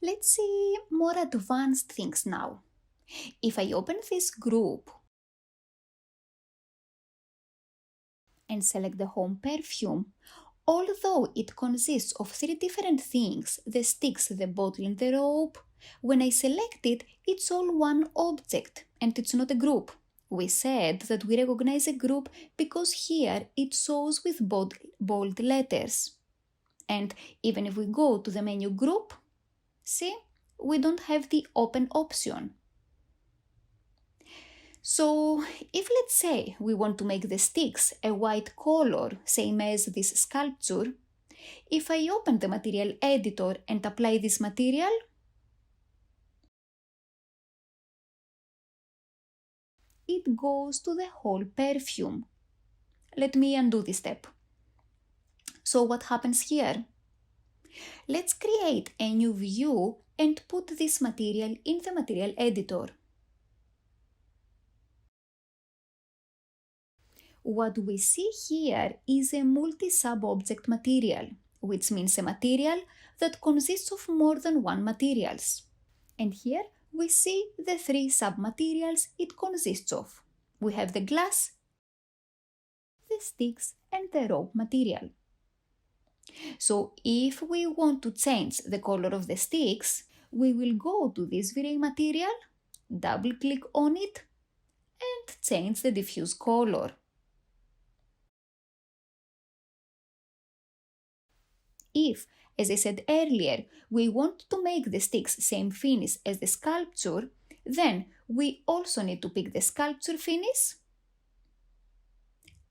Let's see more advanced things now. If I open this group and select the home perfume, although it consists of three different things, the sticks, the bottle and the rope, when I select it, it's all one object and it's not a group. We said that we recognize a group because here it shows with bold letters. And even if we go to the menu group, see, we don't have the open option. So if let's say we want to make the sticks a white color, same as this sculpture, if I open the material editor and apply this material, it goes to the whole perfume. Let me undo this step. So what happens here? Let's create a new view and put this material in the material editor. What we see here is a multi-sub-object material, which means a material that consists of more than one materials. And here we see the three sub-materials it consists of. We have the glass, the sticks and the rope material. So if we want to change the color of the sticks, we will go to this V-Ray material, double click on it and change the diffuse color. If, as I said earlier, we want to make the sticks same finish as the sculpture, then we also need to pick the sculpture finish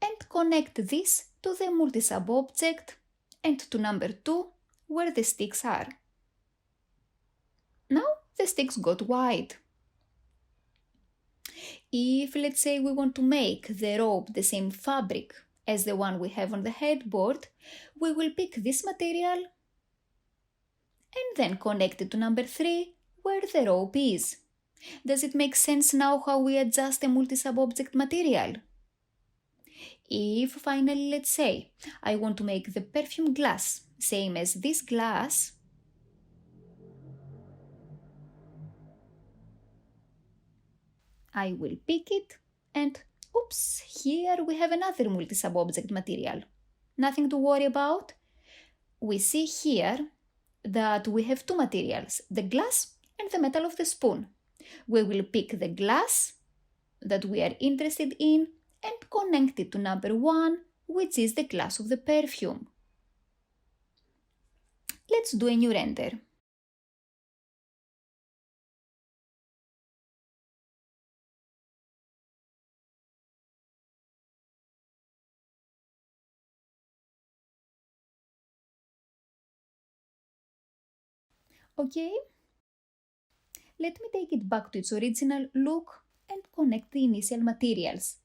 and connect this to the multi-sub object and to number 2 where the sticks are. Now the sticks got white. If let's say we want to make the rope the same fabric as the one we have on the headboard, we will pick this material and then connect it to number 3 where the rope is. Does it make sense now how we adjust a multi-sub object material? If finally, let's say, I want to make the perfume glass same as this glass, I will pick it and oops, here we have another multi-sub object material. Nothing to worry about. We see here that we have two materials, the glass and the metal of the spoon. We will pick the glass that we are interested in and connect it to number 1, which is the glass of the perfume. Let's do a new render. Okay, let me take it back to its original look and connect the initial materials.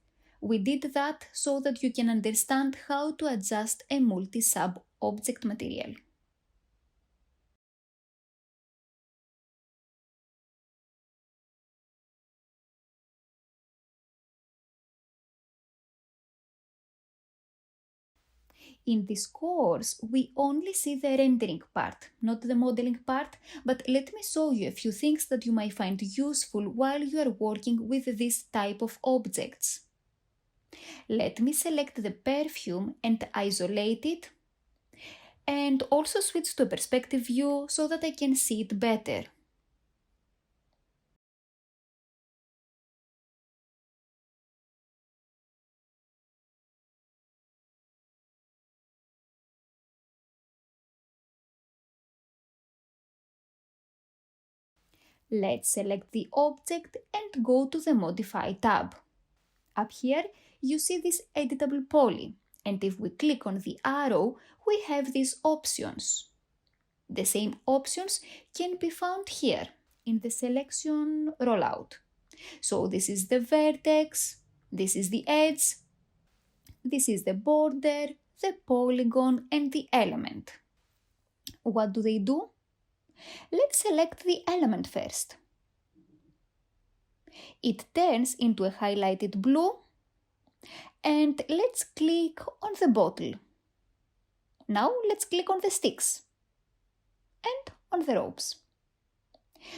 We did that so that you can understand how to adjust a multi-sub object material. In this course, we only see the rendering part, not the modeling part, but let me show you a few things that you might find useful while you are working with this type of objects. Let me select the perfume and isolate it, and also switch to a perspective view so that I can see it better. Let's select the object and go to the Modify tab. Up here, you see this editable poly, and if we click on the arrow, we have these options. The same options can be found here in the selection rollout. So this is the vertex, this is the edge, this is the border, the polygon, and the element. What do they do? Let's select the element first. It turns into a highlighted blue, and let's click on the bottle. Now let's click on the sticks and on the ropes.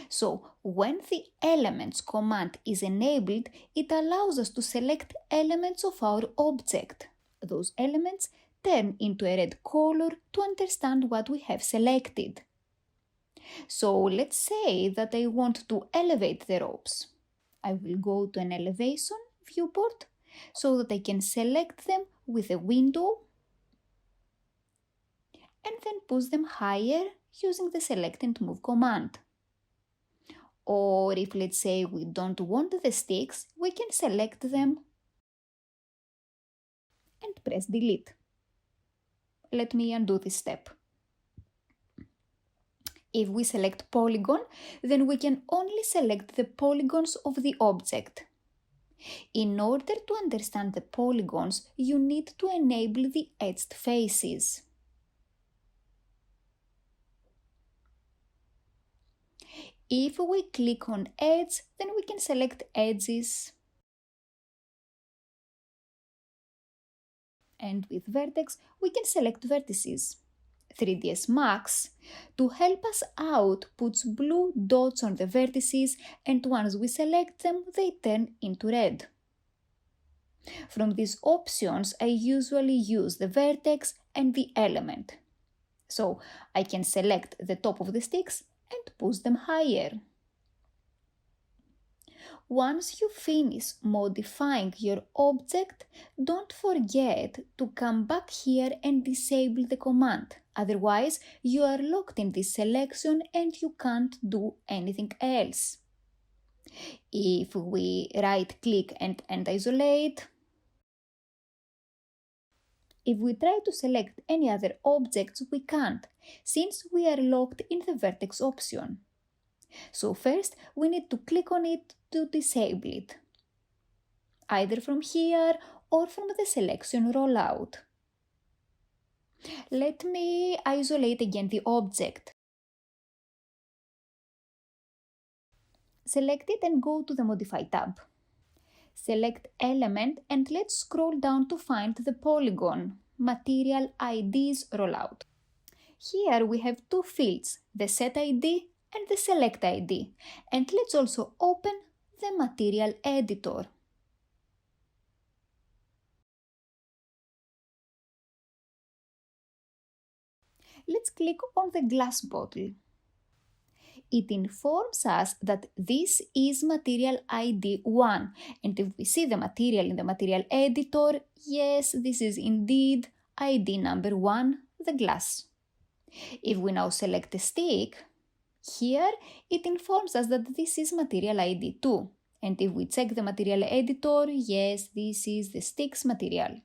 So when the elements command is enabled, it allows us to select elements of our object. Those elements turn into a red color to understand what we have selected. So let's say that I want to elevate the ropes. I will go to an elevation viewport so that I can select them with a window and then push them higher using the select and move command. Or if let's say we don't want the sticks, we can select them and press delete. Let me undo this step. If we select polygon, then we can only select the polygons of the object. In order to understand the polygons, you need to enable the edged faces. If we click on edge, then we can select edges. And with vertex, we can select vertices. 3ds Max, to help us out, puts blue dots on the vertices, and once we select them, they turn into red. From these options, I usually use the vertex and the element. So I can select the top of the sticks and push them higher. Once you finish modifying your object, don't forget to come back here and disable the command. Otherwise, you are locked in this selection and you can't do anything else. If we right-click and isolate, if we try to select any other objects, we can't, since we are locked in the vertex option. So first, we need to click on it to disable it, either from here or from the selection rollout. Let me isolate again the object. Select it and go to the Modify tab. Select Element and let's scroll down to find the polygon, Material IDs rollout. Here we have two fields, the Set ID and the Select ID, and let's also open the Material Editor. Let's click on the glass bottle. It informs us that this is Material ID 1, and if we see the material in the Material Editor, yes, this is indeed ID number 1, the glass. If we now select a stick, here it informs us that this is Material ID 2, and if we check the Material Editor, yes, this is the stick's material.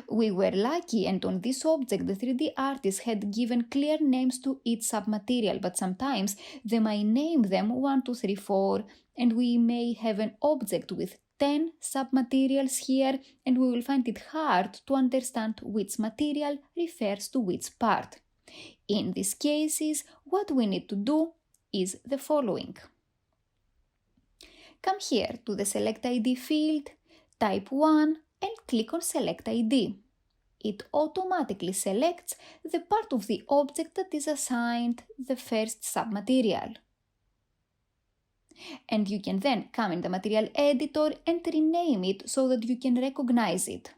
We were lucky, and on this object the 3D artist had given clear names to each submaterial, but sometimes they might name them 1, 2, 3, 4, and we may have an object with 10 submaterials here, and we will find it hard to understand which material refers to which part. In these cases, what we need to do is the following. Come here to the Select ID field, type 1, and click on Select ID. It automatically selects the part of the object that is assigned the first submaterial. And you can then come in the Material Editor and rename it so that you can recognize it.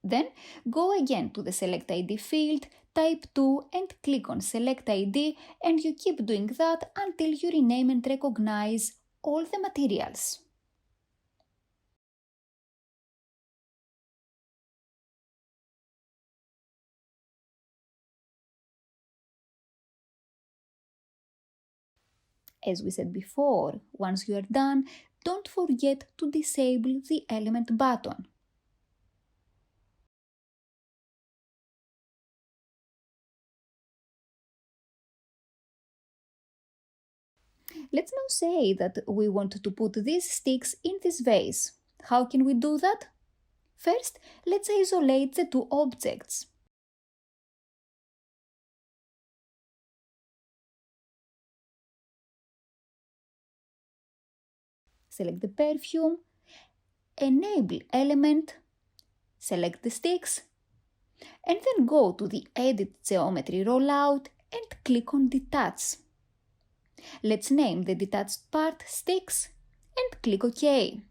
Then go again to the Select ID field, type 2 and click on Select ID, and you keep doing that until you rename and recognize all the materials. As we said before, once you are done, don't forget to disable the element button. Let's now say that we want to put these sticks in this vase. How can we do that? First, let's isolate the two objects. Select the perfume, enable element, select the sticks, and then go to the Edit Geometry rollout and click on Detach. Let's name the detached part sticks and click OK.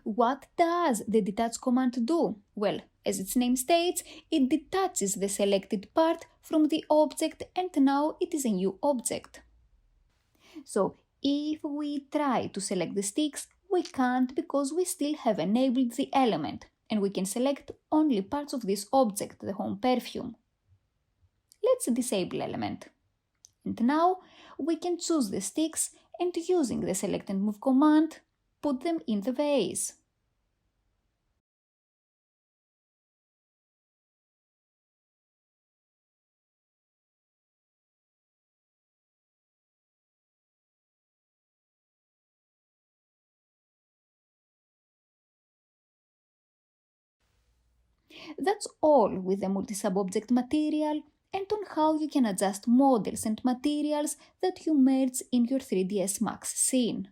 What does the detach command do? Well, as its name states, it detaches the selected part from the object and now it is a new object. So if we try to select the sticks, we can't because we still have enabled the element and we can select only parts of this object, the home perfume. Let's disable element. And now we can choose the sticks and using the select and move command, put them in the vase. That's all with the multi-sub-object material and on how you can adjust models and materials that you merge in your 3ds Max scene.